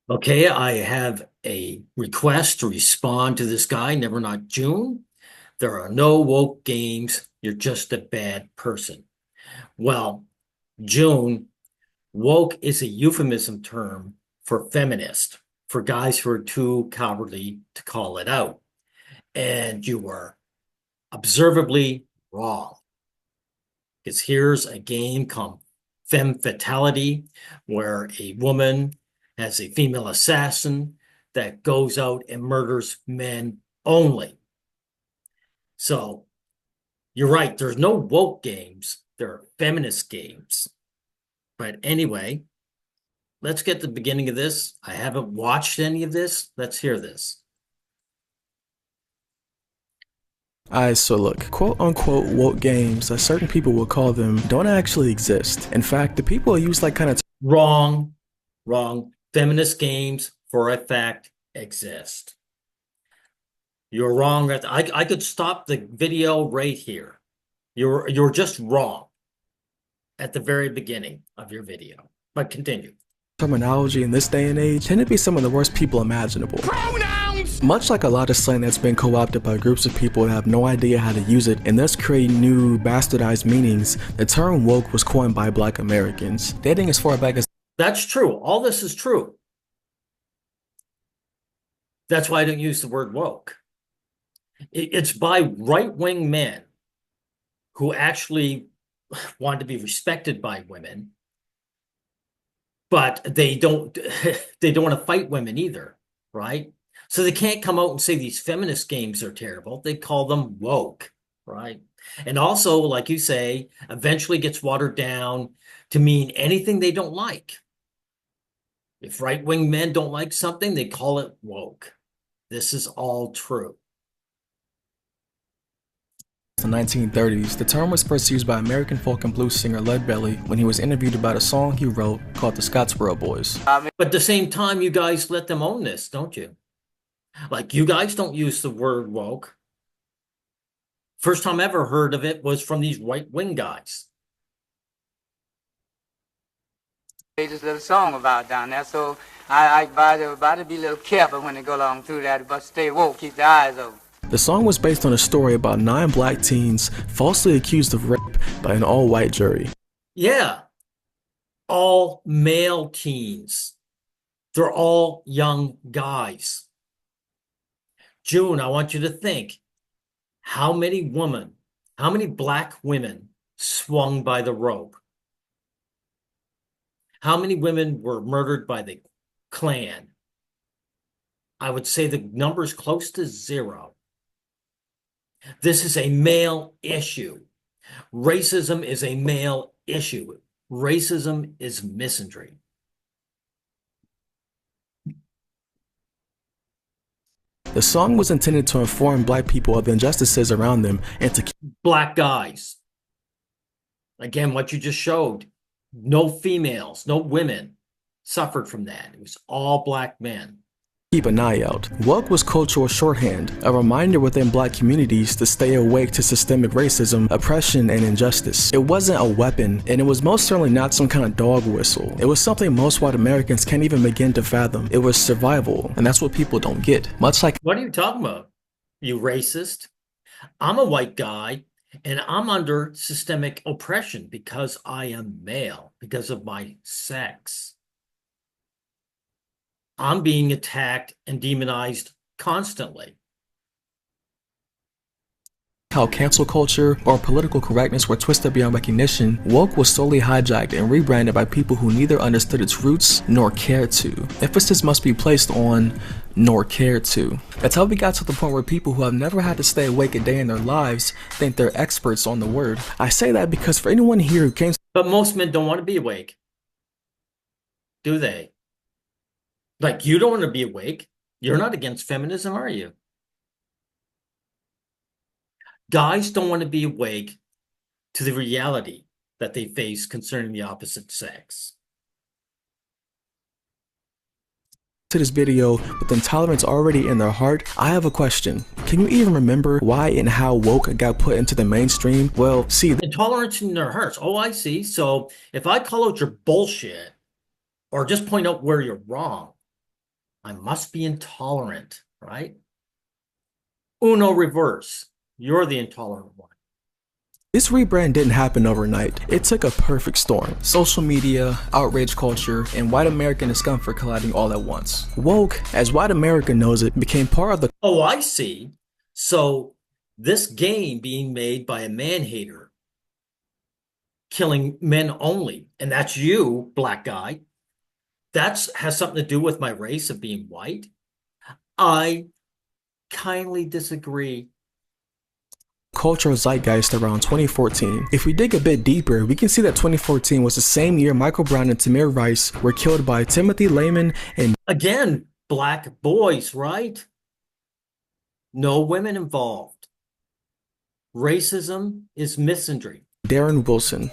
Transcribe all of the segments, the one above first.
Okay, I have a request to respond to this guy, NeverNotJune. There are no woke games. You're just a bad person. Well, June, woke is a euphemism term for feminist, for guys who are too cowardly to call it out. And you are observably wrong. Because here's a game called Femme Fatality, where a woman has a female assassin that goes out and murders men only. So you're right, there's no woke games, there are feminist games. But anyway, let's get to the beginning of this. I haven't watched any of this. Let's hear this. Alright, so look, quote unquote woke games, as certain people will call them, don't actually exist. In fact, the people use like kind of Wrong, wrong. Feminist games, for a fact, exist. You're wrong. I could stop the video right here. You're just wrong at the very beginning of your video. But continue. terminology in this day and age tend to be some of the worst people imaginable. Pronouns! Much like a lot of slang that's been co-opted by groups of people that have no idea how to use it and thus create new bastardized meanings, the term woke was coined by Black Americans, dating as far back as That's true. All this is true. That's why I don't use the word woke. It's by right-wing men who actually want to be respected by women, but they don't they don't want to fight women either, right? So they can't come out and say these feminist games are terrible. They call them woke, right? And also, like you say, eventually gets watered down to mean anything they don't like. If right-wing men don't like something, they call it woke. This is all true. the 1930s. The term was first used by American folk and blues singer Leadbelly when he was interviewed about a song he wrote called the Scottsboro Boys. But at the same time, you guys let them own this, don't you? Like you guys don't use the word woke. First time I ever heard of it was from these right-wing guys. They just little song about down there, so I advise to be a little careful when they go along through that, but stay woke, keep their eyes open. The song was based on a story about 9 black teens falsely accused of rape by an all-white jury. Yeah, all male teens. They're all young guys. June, I want you to think, how many black women swung by the rope? How many women were murdered by the Klan? I would say the number is close to 0. This is a male issue. Racism is a male issue. Racism is misandry. The song was intended to inform black people of injustices around them and to keep Black guys. Again, what you just showed. No females, no women suffered from that. It was all black men. an eye out. Woke was cultural shorthand, a reminder within black communities to stay awake to systemic racism, oppression, and injustice. It wasn't a weapon, and it was most certainly not some kind of dog whistle. It was something most white Americans can't even begin to fathom. It was survival, and that's what people don't get. Much like, what are you talking about, you racist? I'm a white guy, and I'm under systemic oppression because I am male, because of my sex. I'm being attacked and demonized constantly. how cancel culture or political correctness were twisted beyond recognition, woke was solely hijacked and rebranded by people who neither understood its roots nor cared to. Emphasis must be placed on nor cared to. That's how we got to the point where people who have never had to stay awake a day in their lives think they're experts on the word. I say that because for anyone here who came, but most men don't want to be awake, do they? Like, you don't want to be awake. You're not against feminism, are you? Guys don't want to be awake to the reality that they face concerning the opposite sex. to this video with intolerance already in their heart, I have a question. Can you even remember why and how woke got put into the mainstream? Well, see, intolerance in their hearts. Oh, I see. So if I call out your bullshit or just point out where you're wrong, I must be intolerant, right? Uno reverse. You're the intolerant one. This rebrand didn't happen overnight. It took a perfect storm. Social media, outrage culture, and white American discomfort colliding all at once. Woke, as white America knows it, became part of the Oh, I see. So this game being made by a man-hater, killing men only, and that's you, black guy, that's has something to do with my race of being white? I kindly disagree. cultural zeitgeist around 2014. If we dig a bit deeper, we can see that 2014 was the same year Michael Brown and Tamir Rice were killed by Timothy Lehman and Again, black boys, right? No women involved. Racism is misandry. Darren Wilson.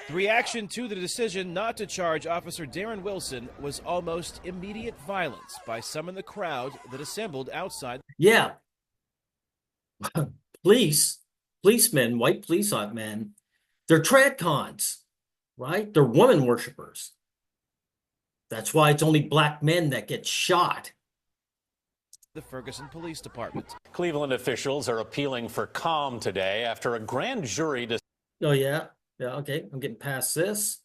The reaction to the decision not to charge Officer Darren Wilson was almost immediate violence by some in the crowd that assembled outside. Yeah. Policemen, white police men, they're trad cons, right? They're woman worshipers. That's why it's only black men that get shot. The Ferguson Police Department. Cleveland officials are appealing for calm today after a grand jury decided. Oh, yeah. Yeah, okay. I'm getting past this.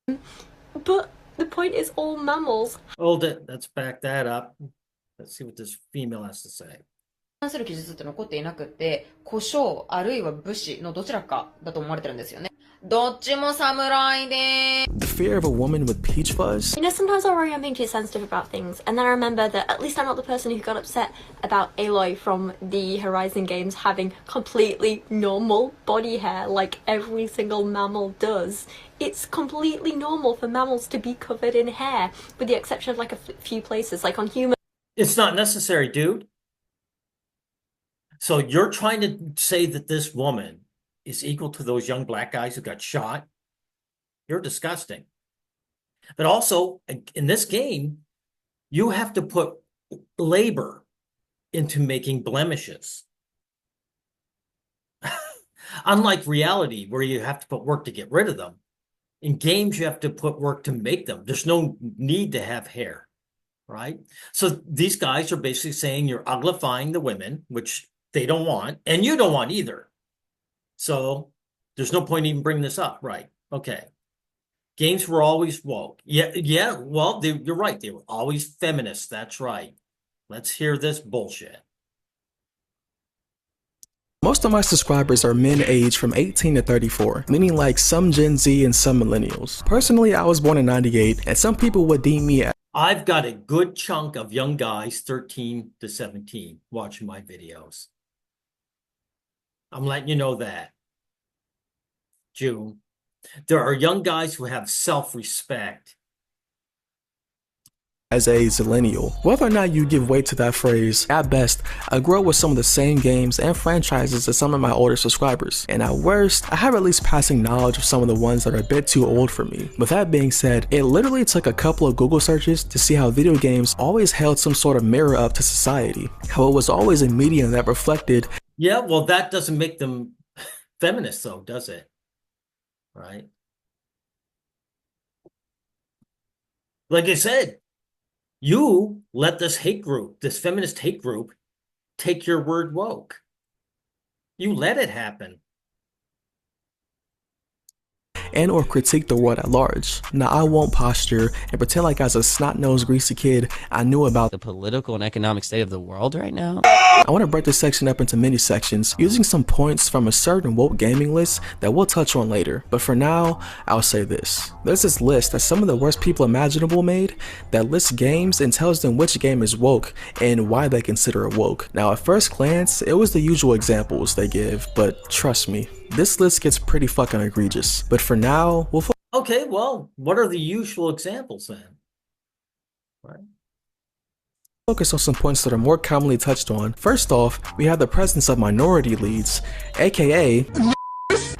But the point is all mammals. Hold it. Let's back that up. Let's see what this female has to say. 関する記述って残っていなくて、胡椒あるいは武士のどちらかだと思われてるんですよね。どっちも侍でー The fear of a woman with peach fuzz? You know, sometimes I worry I'm being too sensitive about things, and then I remember that at least I'm not the person who got upset about Aloy from the Horizon games having completely normal body hair like every single mammal does. It's completely normal for mammals to be covered in hair, with the exception of like a few places, like on humans. It's not necessary, dude. So you're trying to say that this woman is equal to those young black guys who got shot? You're disgusting. But also, in this game, you have to put labor into making blemishes. Unlike reality, where you have to put work to get rid of them, in games, you have to put work to make them. There's no need to have hair, right? So these guys are basically saying you're uglifying the women, which they don't want, and you don't want either. So there's no point even bringing this up, right? Okay. Games were always woke. Yeah. Well, you're right. They were always feminists. That's right. Let's hear this bullshit. Most of my subscribers are men aged from 18 to 34, meaning like some Gen Z and some millennials. Personally, I was born in 98, and some people would deem me as I've got a good chunk of young guys, 13 to 17, watching my videos. I'm letting you know that. June. There are young guys who have self-respect. as a zillennial. Whether or not you give weight to that phrase, at best, I grew up with some of the same games and franchises as some of my older subscribers, and at worst, I have at least passing knowledge of some of the ones that are a bit too old for me. With that being said, it literally took a couple of Google searches to see how video games always held some sort of mirror up to society, how it was always a medium that reflected. Yeah, well, that doesn't make them feminists though, does it? Right? Like I said, you let this hate group, this feminist hate group, take your word woke. You let it happen. And or critique the world at large. Now, I won't posture and pretend like as a snot-nosed greasy kid I knew about the political and economic state of the world right now. I want to break this section up into mini sections using some points from a certain woke gaming list that we'll touch on later. But for now, I'll say this. There's this list that some of the worst people imaginable made that lists games and tells them which game is woke and why they consider it woke. Now, at first glance, it was the usual examples they give, but trust me, this list gets pretty fucking egregious. But for now, we'll Okay, well, what are the usual examples then? Right. focus on some points that are more commonly touched on. First off, we have the presence of minority leads, aka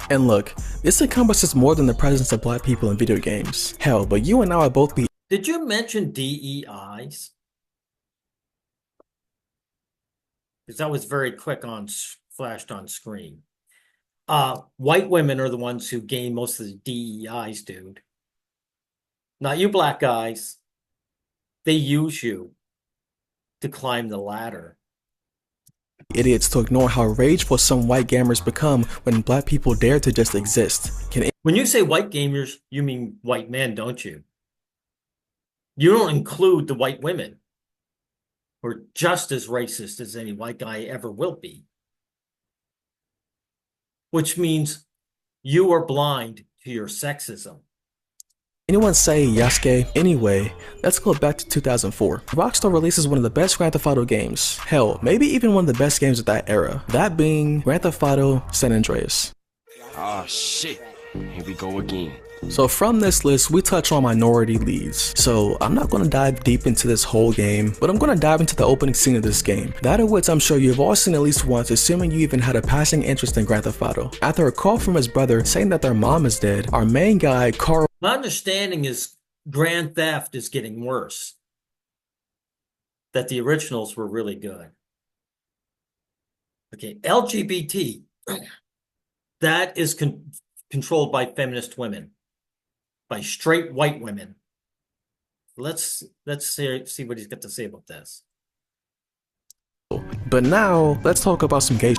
and look, this encompasses more than the presence of black people in video games. Hell, but you and I would both be. Did you mention DEIs? Because that was very quick on flashed on screen. White women are the ones who gain most of the DEIs, dude. Not you black guys. They use you to climb the ladder. Idiots to ignore how rageful some white gamers become when black people dare to just exist. When you say white gamers, you mean white men, don't you? You don't include the white women who are just as racist as any white guy ever will be. Which means you are blind to your sexism. Anyone say Yasuke? Anyway, let's go back to 2004. Rockstar releases one of the best Grand Theft Auto games. Hell, maybe even one of the best games of that era. That being Grand Theft Auto San Andreas. Ah, shit. Here we go again. So from this list, we touch on minority leads. So I'm not going to dive deep into this whole game, but I'm going to dive into the opening scene of this game. That of which I'm sure you've all seen at least once, assuming you even had a passing interest in Grand Theft Auto. After a call from his brother saying that their mom is dead, our main guy, Carl. My understanding is Grand Theft is getting worse. That the originals were really good. Okay, LGBT, that is controlled by feminist women, by straight white women. Let's see what he's got to say about this. But now, let's talk about some gay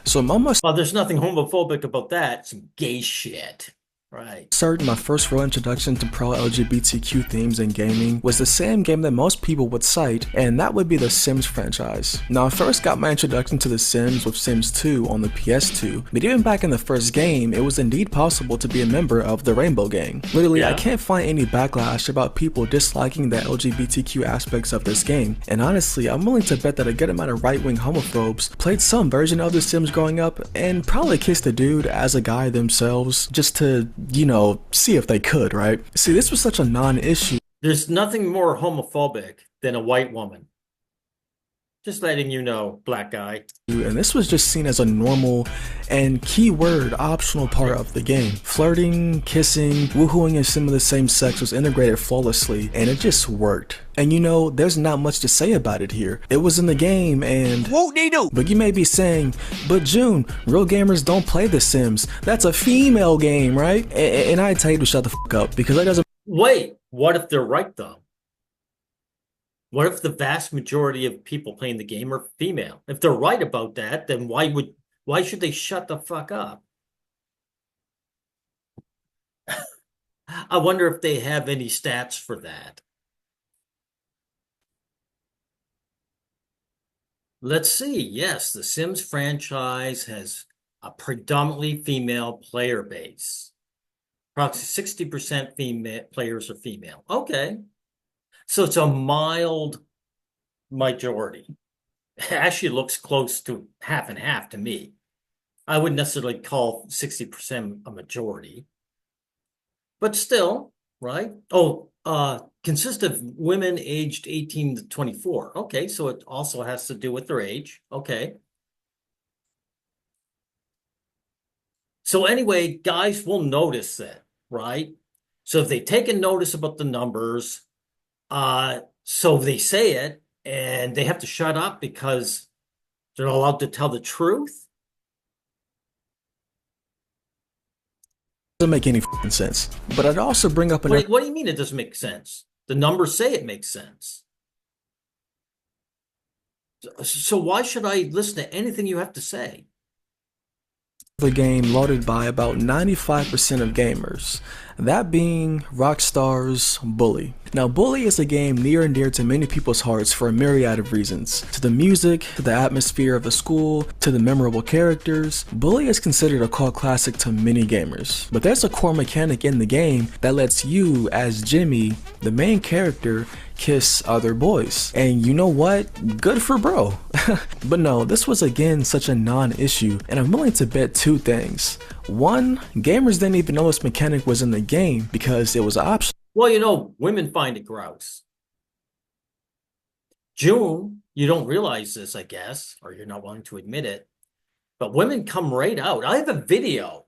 So Mama Well, there's nothing homophobic about that. Some gay shit. Right. Certainly, my first real introduction to pro-LGBTQ themes in gaming was the same game that most people would cite, and that would be the Sims franchise. Now, I first got my introduction to The Sims with Sims 2 on the PS2, but even back in the first game, it was indeed possible to be a member of the Rainbow Gang. Literally, I can't find any backlash about people disliking the LGBTQ aspects of this game, and honestly, I'm willing to bet that a good amount of right-wing homophobes played some version of The Sims growing up, and probably kissed a dude as a guy themselves, just to see if they could, right? See, this was such a non-issue. There's nothing more homophobic than a white woman. Just letting you know, black guy. And this was just seen as a normal and keyword optional part of the game. Flirting, kissing, woohooing and some of the same sex was integrated flawlessly, and it just worked. And there's not much to say about it here. It was in the game and whoop-de-doo. But you may be saying, but June, real gamers don't play The Sims. That's a female game, right? And I tell you to shut the fuck up, because that doesn't— Wait, what if they're right though? What if the vast majority of people playing the game are female? If they're right about that, then why should they shut the fuck up? I wonder if they have any stats for that. Let's see. Yes, the Sims franchise has a predominantly female player base. Approximately 60% female players are female. Okay. So it's a mild majority. It actually looks close to half and half to me. I wouldn't necessarily call 60% a majority. But still, right? Consists of women aged 18 to 24. Okay, so it also has to do with their age. Okay. So anyway, guys will notice that, right? So if they take a notice about the numbers, so they say it, and they have to shut up because they're not allowed to tell the truth. Doesn't make any sense. But I'd also bring up What do you mean it doesn't make sense? The numbers say it makes sense. So why should I listen to anything you have to say? The game lauded by about 95% of gamers, that being Rockstar's Bully. Now, Bully is a game near and dear to many people's hearts for a myriad of reasons. To the music, to the atmosphere of the school, to the memorable characters, Bully is considered a cult classic to many gamers. But there's a core mechanic in the game that lets you, as Jimmy, the main character, kiss other boys. And you know what? Good for bro. But no, this was again such a non-issue, and I'm willing to bet two things. One, gamers didn't even know this mechanic was in the game because it was optional. Well, women find it gross. June, you don't realize this, I guess, or you're not willing to admit it, but women come right out. I have a video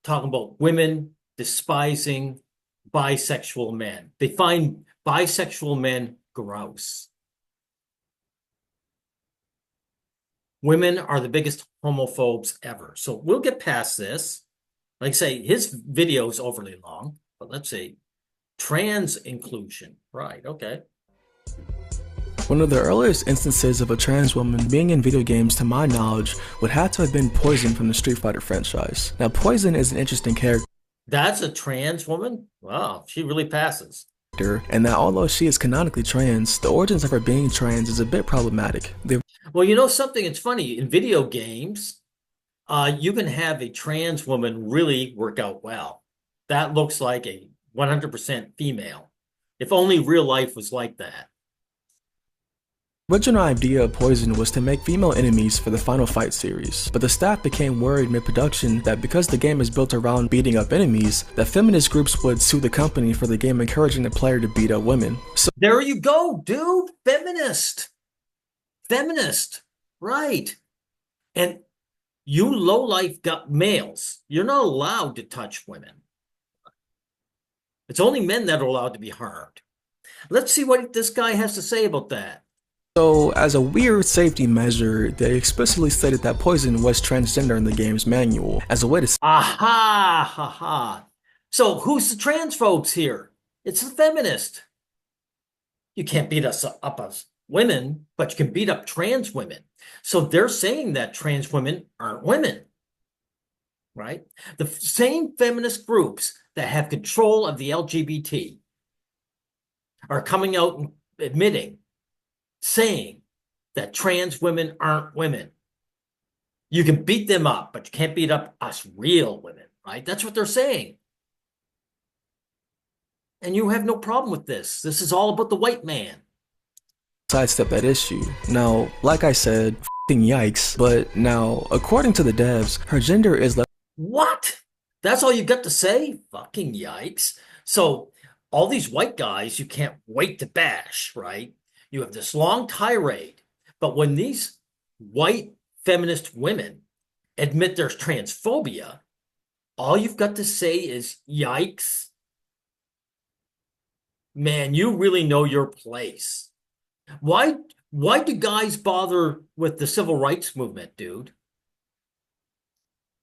talking about women despising bisexual men. They find bisexual men gross. Women are the biggest homophobes ever. So we'll get past this. Like I say, his video is overly long, but let's see. Trans inclusion. Right, okay. One of the earliest instances of a trans woman being in video games, to my knowledge, would have to have been Poison from the Street Fighter franchise. Now, Poison is an interesting character. That's a trans woman? Wow, she really passes. And that although she is canonically trans, the origins of her being trans is a bit problematic. Well, you know something? It's funny. In video games, you can have a trans woman really work out well. That looks like a 100% female. If only real life was like that. The original idea of Poison was to make female enemies for the Final Fight series, but the staff became worried mid-production that because the game is built around beating up enemies, that feminist groups would sue the company for the game encouraging the player to beat up women. So there you go, dude. Feminist. Feminist. Right. And you low-life males, you're not allowed to touch women. It's only men that are allowed to be harmed. Let's see what this guy has to say about that. So, as a weird safety measure, they explicitly stated that Poison was transgender in the game's manual, as a way to— Aha, ha, ha. So, who's the trans folks here? It's the feminist. You can't beat us up as women, but you can beat up trans women. So, they're saying that trans women aren't women, right? The same feminist groups that have control of the LGBT are coming out and admitting, saying that trans women aren't women. You can beat them up, but you can't beat up us real women, right? That's what they're saying. And you have no problem with this. This is all about the white man. Sidestep that issue. Now, like I said, f***ing yikes, but now, according to the devs, her gender is left— What? That's all you got to say? Fucking yikes. So, all these white guys you can't wait to bash, right? You have this long tirade, but when these white feminist women admit there's transphobia, all you've got to say is yikes. Man, you really know your place. Why do guys bother with the civil rights movement, dude?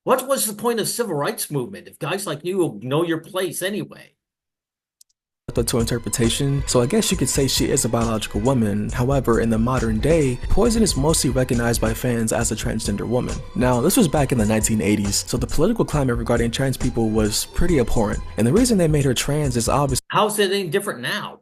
What was the point of the civil rights movement if guys like you know your place anyway? To interpretation, so I guess you could say she is a biological woman. However, in the modern day, Poison is mostly recognized by fans as a transgender woman. Now, this was back in the 1980s, so the political climate regarding trans people was pretty abhorrent, and the reason they made her trans is obviously— How's it any different now?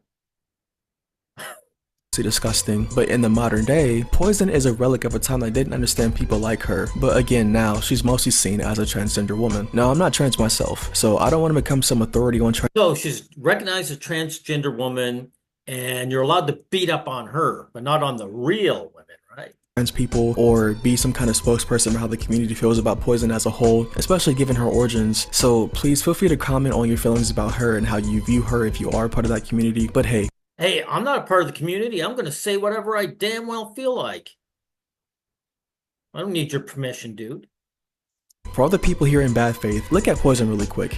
disgusting, but in the modern day, Poison is a relic of a time that didn't understand people like her, but again, now she's mostly seen as a transgender woman. Now, I'm not trans myself, so I don't want to become some authority on trans— So she's recognized as a transgender woman, and you're allowed to beat up on her, but not on the real women, right? Trans people, or be some kind of spokesperson for how the community feels about Poison as a whole, especially given her origins. So please feel free to comment on your feelings about her and how you view her if you are part of that community, but hey, I'm not a part of the community. I'm going to say whatever I damn well feel like. I don't need your permission, dude. For all the people here in bad faith, look at Poison really quick.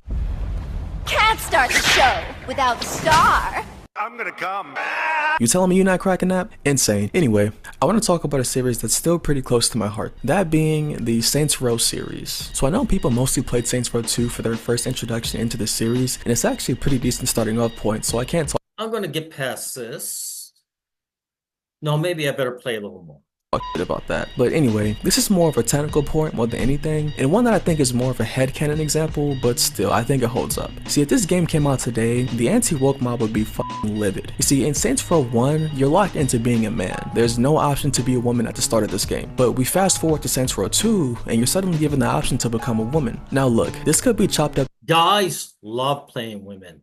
Can't start the show without the star. I'm gonna come. You telling me you're not cracking that? Insane. Anyway, I want to talk about a series that's still pretty close to my heart. That being the Saints Row series. So I know people mostly played Saints Row 2 for their first introduction into the series, and it's actually a pretty decent starting off point, so I can't talk— I'm going to get past this. No, maybe I better play a little more. About that. But anyway, this is more of a technical point more than anything, and one that I think is more of a headcanon example, but still, I think it holds up. See, if this game came out today, the anti-woke mob would be fucking livid. You see, in Saints Row 1, you're locked into being a man. There's no option to be a woman at the start of this game. But we fast forward to Saints Row 2, and you're suddenly given the option to become a woman. Now look, this could be chopped up— Guys love playing women.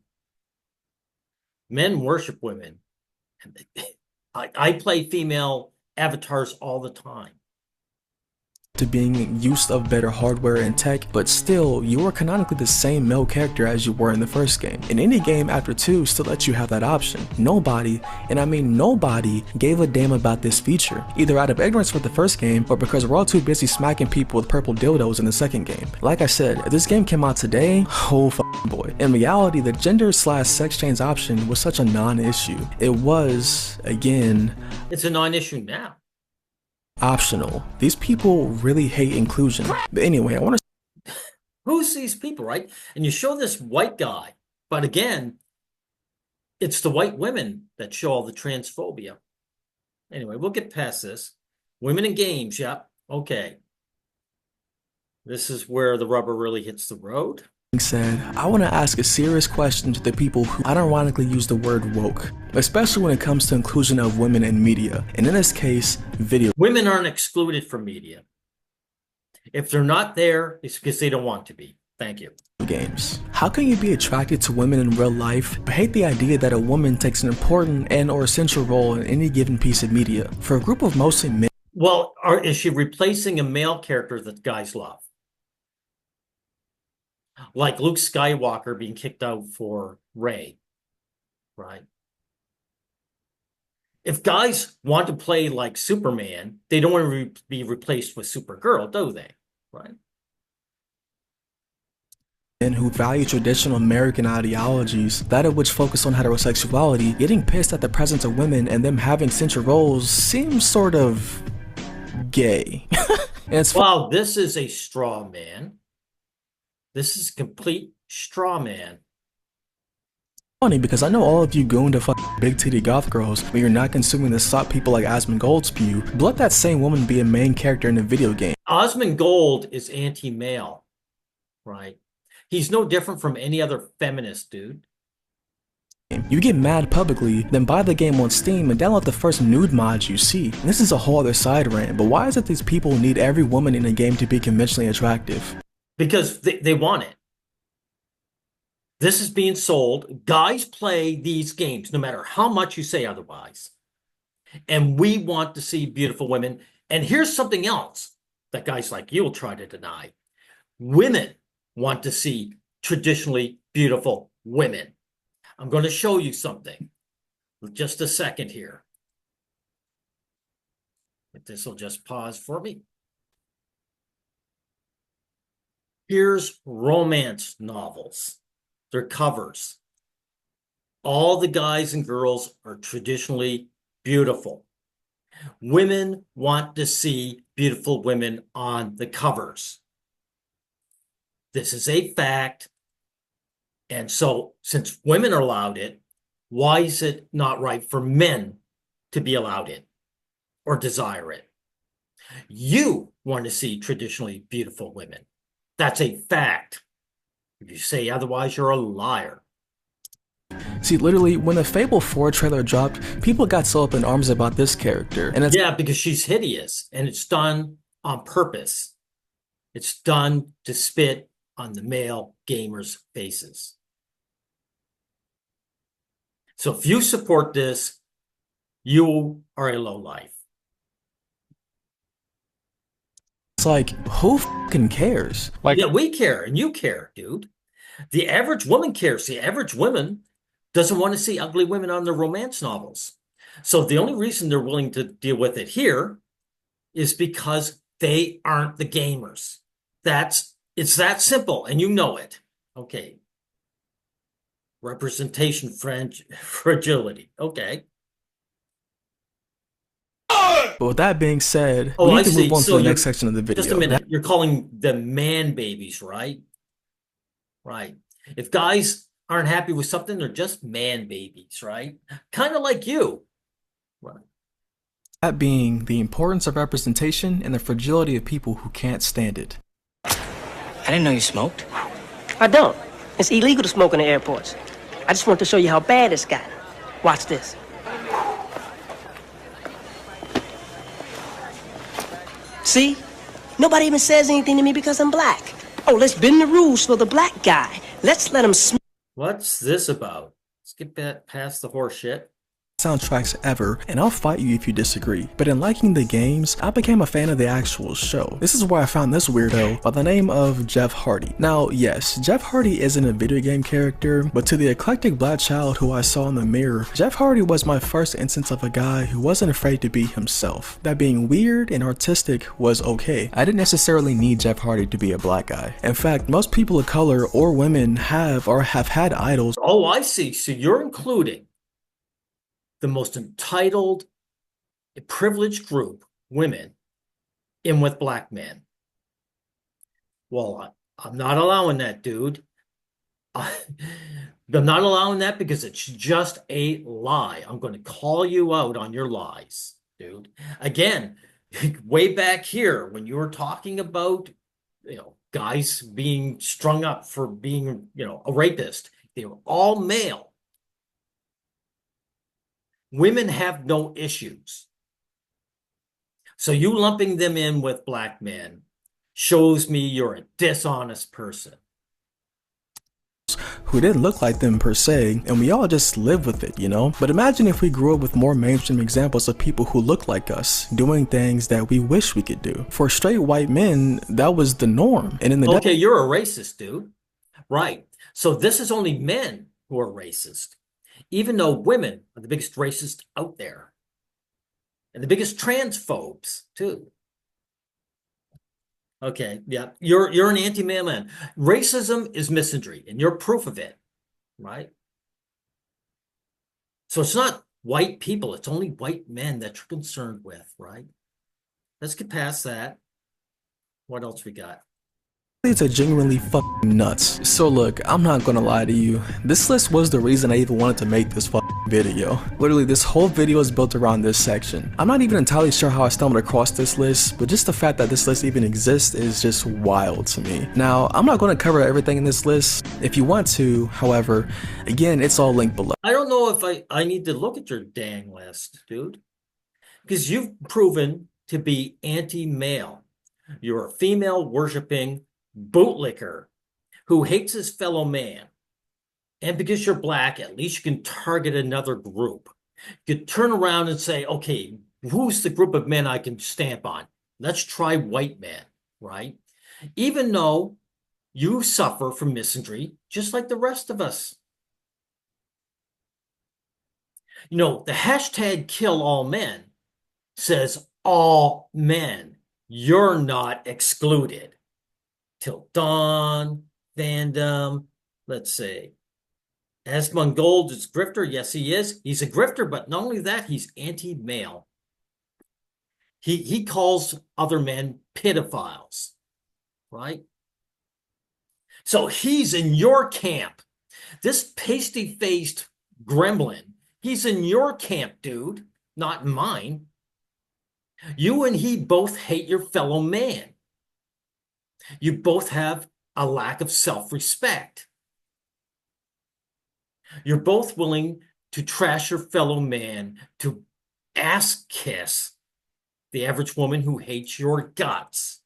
Men worship women. I play female avatars all the time. to being used of better hardware and tech, but still, you are canonically the same male character as you were in the first game. In any game after 2 still lets you have that option. Nobody, and I mean nobody, gave a damn about this feature, either out of ignorance for the first game, or because we're all too busy smacking people with purple dildos in the second game. Like I said, if this game came out today, oh f***ing boy. In reality, the gender/sex change option was such a non-issue. It was, again, it's a non-issue now. Optional. These people really hate inclusion. But anyway, I want to Who's these people, right? And you show this white guy, but again, it's the white women that show all the transphobia. Anyway, we'll get past this. Women in games, yep. Okay. This is where the rubber really hits the road. Said, I want to ask a serious question to the people who unironically use the word woke, especially when it comes to inclusion of women in media, and in this case, video. Women aren't excluded from media. If they're not there, it's because they don't want to be. Thank you. Games. How can you be attracted to women in real life, but hate the idea that a woman takes an important and or essential role in any given piece of media? For a group of mostly men. Well, is she replacing a male character that guys love? Like Luke Skywalker being kicked out for Rey, right? If guys want to play like Superman, they don't want to be replaced with Supergirl, do they? Right? Men who value traditional American ideologies, that of which focus on heterosexuality, getting pissed at the presence of women and them having central roles seems sort of gay. Wow, this is a straw man. This is a complete straw man. Funny because I know all of you go into big titty goth girls when you're not consuming the sot people like Osmond Goldspew, but let that same woman be a main character in a video game. Osmond Gold is anti-male, right? He's no different from any other feminist dude. You get mad publicly, then buy the game on Steam and download the first nude mods you see. And this is a whole other side rant, but why is it these people need every woman in a game to be conventionally attractive? Because they want it. This is being sold. Guys play these games no matter how much you say otherwise. And we want to see beautiful women. And here's something else that guys like you will try to deny. Women want to see traditionally beautiful women. I'm going to show you something. Just a second here. But this will just pause for me. Here's romance novels. They're covers. All the guys and girls are traditionally beautiful. Women want to see beautiful women on the covers. This is a fact. And so, since women are allowed it, why is it not right for men to be allowed it or desire it? You want to see traditionally beautiful women. That's a fact. If you say otherwise, you're a liar. See, literally, when the Fable 4 trailer dropped, people got so up in arms about this character. And it's because she's hideous, and it's done on purpose. It's done to spit on the male gamers' faces. So if you support this, you are a lowlife. It's like, who fucking cares? Like, yeah, we care, and you care, dude. The average woman cares. The average woman doesn't want to see ugly women on their romance novels. So the only reason they're willing to deal with it here is because they aren't the gamers. It's that simple, and you know it. Okay. Representation, fragility. Okay. But with that being said, we need to move on to the next section of the video. Just a minute. You're calling them man babies, right? Right. If guys aren't happy with something, they're just man babies, right? Kind of like you. Right. That being the importance of representation and the fragility of people who can't stand it. I didn't know you smoked. I don't. It's illegal to smoke in the airports. I just want to show you how bad it's gotten. Watch this. See? Nobody even says anything to me because I'm black. Oh, let's bend the rules for the black guy. Let's let him smoke. What's this about? Let's get past the horse shit. Soundtracks ever, and I'll fight you if you disagree. But in liking the games, I became a fan of the actual show. This is where I found this weirdo by the name of Jeff Hardy. Now, yes, Jeff Hardy isn't a video game character, but to the eclectic black child who I saw in the mirror, Jeff Hardy was my first instance of a guy who wasn't afraid to be himself. That being weird and artistic was okay. I didn't necessarily need Jeff Hardy to be a black guy. In fact, most people of color or women have had idols. Oh, I see. So you're including the most entitled, privileged group, women, in with black men. Well, I'm not allowing that, dude. I'm not allowing that because it's just a lie. I'm going to call you out on your lies, dude. Again, way back here when you were talking about, guys being strung up for being, a rapist, they were all male. Women have no issues. So you lumping them in with black men shows me you're a dishonest person. Who didn't look like them per se, and we all just live with it, you know? But imagine if we grew up with more mainstream examples of people who look like us, doing things that we wish we could do. For straight white men, that was the norm. And in the Okay, you're a racist, dude. Right. So this is only men who are racist, even though women are the biggest racist out there. And the biggest transphobes, too. Okay, yeah. You're an anti-male man. Racism is misandry, and you're proof of it, right? So it's not white people, it's only white men that you're concerned with, right? Let's get past that. What else we got? It's a genuinely fucking nuts. So look, I'm not gonna lie to you. This list was the reason I even wanted to make this fucking video. Literally, this whole video is built around this section. I'm not even entirely sure how I stumbled across this list, but just the fact that this list even exists is just wild to me. Now, I'm not gonna cover everything in this list. If you want to, however, again, it's all linked below. I don't know if I need to look at your dang list, dude. Because you've proven to be anti-male. You're a female-worshipping bootlicker who hates his fellow man. And because you're black, at least you can target another group. You can turn around and say, okay, who's the group of men I can stamp on? Let's try white men, right? Even though you suffer from misandry, just like the rest of us. You know, the hashtag kill all men says all men. You're not excluded. Till Dawn, Fandom, let's see. Asmund Gold is grifter. Yes, he is. He's a grifter, but not only that, he's anti-male. He calls other men pedophiles, right? So he's in your camp. This pasty-faced gremlin, he's in your camp, dude, not mine. You and he both hate your fellow man. You both have a lack of self-respect. You're both willing to trash your fellow man, to ass kiss the average woman who hates your guts.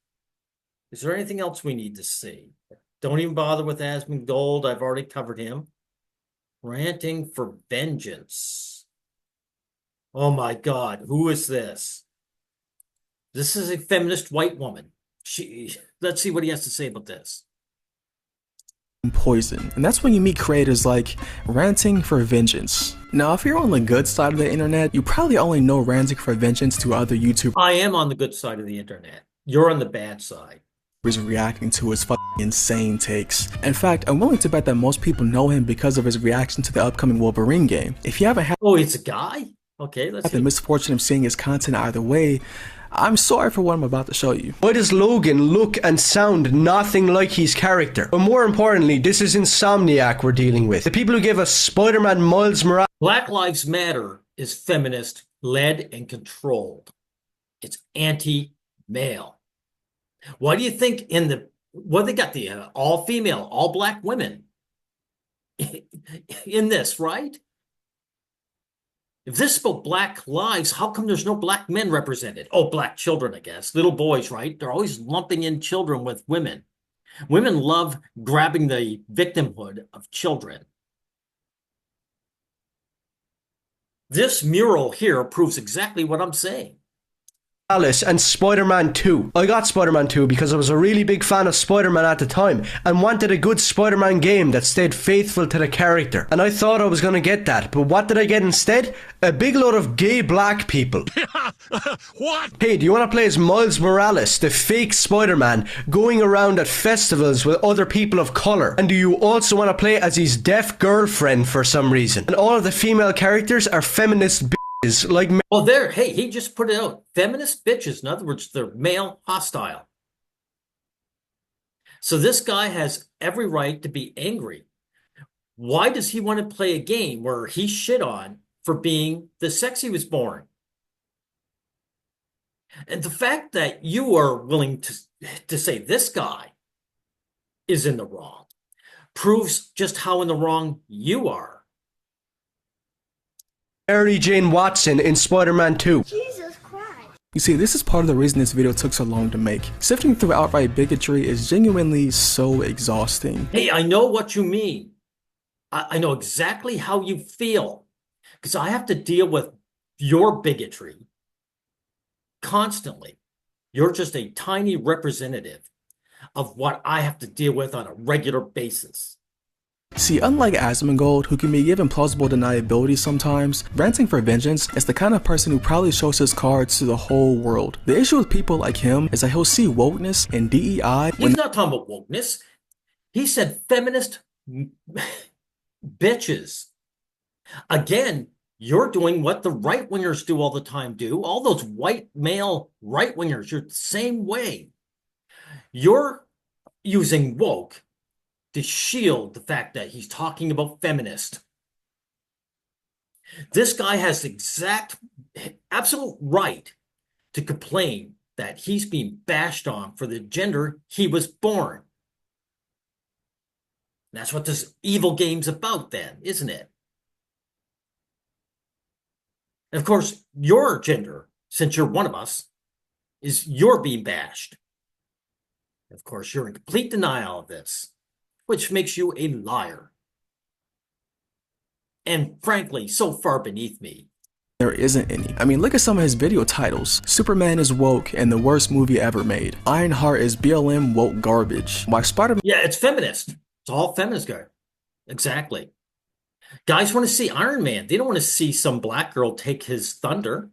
Is there anything else we need to see? Don't even bother with Asmund Gold. I've already covered him. Ranting for vengeance. Oh my God, who is this? This is a feminist white woman. Let's see what he has to say about this. Poison. And that's when you meet creators like Ranting for Vengeance. Now, if you're on the good side of the internet, you probably only know Ranting for Vengeance to other YouTubers. I am on the good side of the internet. You're on the bad side. Reacting to his fucking insane takes. In fact, I'm willing to bet that most people know him because of his reaction to the upcoming Wolverine game. If you haven't had it's a guy? Okay, let's the misfortune of seeing his content either way, I'm sorry for what I'm about to show you. Why does Logan look and sound nothing like his character? But more importantly, this is Insomniac we're dealing with. The people who gave us Spider-Man Miles Morales. Black Lives Matter is feminist, led, and controlled. It's anti-male. Why do you think they got the all-female, all-black women in this, right? If this is about black lives, how come there's no black men represented? Oh, black children, I guess. Little boys, right? They're always lumping in children with women. Women love grabbing the victimhood of children. This mural here proves exactly what I'm saying. And Spider-Man 2. I got Spider-Man 2 because I was a really big fan of Spider-Man at the time and wanted a good Spider-Man game that stayed faithful to the character. And I thought I was going to get that, but what did I get instead? A big load of gay black people. What? Hey, do you want to play as Miles Morales, the fake Spider-Man, going around at festivals with other people of colour? And do you also want to play as his deaf girlfriend for some reason? And all of the female characters are feminist is like hey, he just put it out. Feminist bitches. In other words, they're male hostile. So this guy has every right to be angry. Why does he want to play a game where he's shit on for being the sex he was born? And the fact that you are willing to say this guy is in the wrong proves just how in the wrong you are. Mary Jane Watson in Spider-Man 2. Jesus Christ. You see, this is part of the reason this video took so long to make. Sifting through outright bigotry is genuinely so exhausting. Hey, I know what you mean. I know exactly how you feel because I have to deal with your bigotry constantly. You're just a tiny representative of what I have to deal with on a regular basis. See, unlike Asmongold, who can be given plausible deniability sometimes, ranting for vengeance is the kind of person who probably shows his cards to the whole world. The issue with people like him is that he'll see wokeness and DEI He's not talking about wokeness. He said feminist bitches. Again, you're doing what the right-wingers do all the time do. All those white male right-wingers, you're the same way. You're using woke to shield the fact that he's talking about feminist. This guy has the absolute right to complain that he's being bashed on for the gender he was born. That's what this evil game's about then, isn't it? And of course, your gender, since you're one of us, is you're being bashed. Of course, you're in complete denial of this, which makes you a liar. And frankly, so far beneath me. There isn't any. I mean, look at some of his video titles. Superman is woke and the worst movie ever made. Ironheart is BLM woke garbage. Why Spider-Man... Yeah, it's feminist. It's all feminist guy. Exactly. Guys want to see Iron Man. They don't want to see some black girl take his thunder.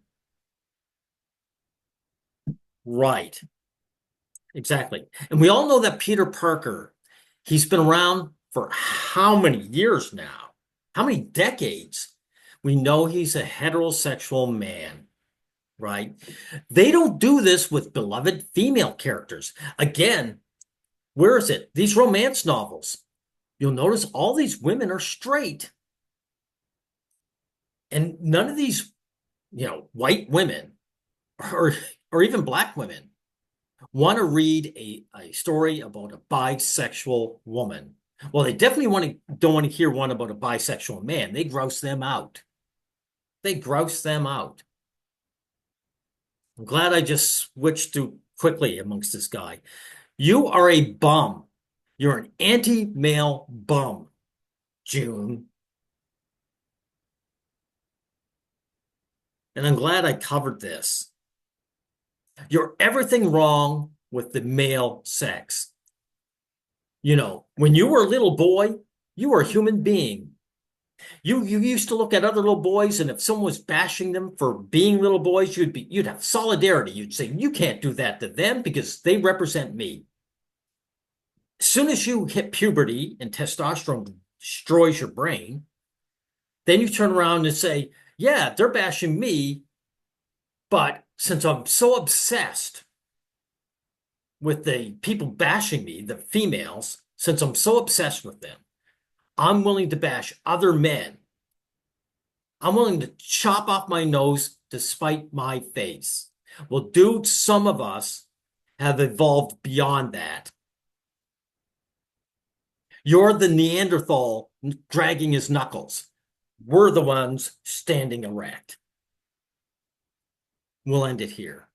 Right. Exactly. And we all know that Peter Parker, he's been around for how many years now? How many decades? We know he's a heterosexual man, right? They don't do this with beloved female characters. Again, where is it? These romance novels. You'll notice all these women are straight. And none of these, white women or even black women want to read a story about a bisexual woman. Well, they definitely don't want to hear one about a bisexual man. They grouse them out. They grouse them out. I'm glad I just switched through quickly amongst this guy. You are a bum. You're an anti-male bum, June. And I'm glad I covered this. You're everything wrong with the male sex. When you were a little boy, you were a human being. You used to look at other little boys, and if someone was bashing them for being little boys, you'd have solidarity. You'd say, you can't do that to them because they represent me. As soon as you hit puberty and testosterone destroys your brain, then you turn around and say, yeah, they're bashing me, but since I'm so obsessed with the people bashing me, the females, since I'm so obsessed with them, I'm willing to bash other men. I'm willing to chop off my nose to spite my face. Well, dude, some of us have evolved beyond that. You're the Neanderthal dragging his knuckles. We're the ones standing erect. We'll end it here.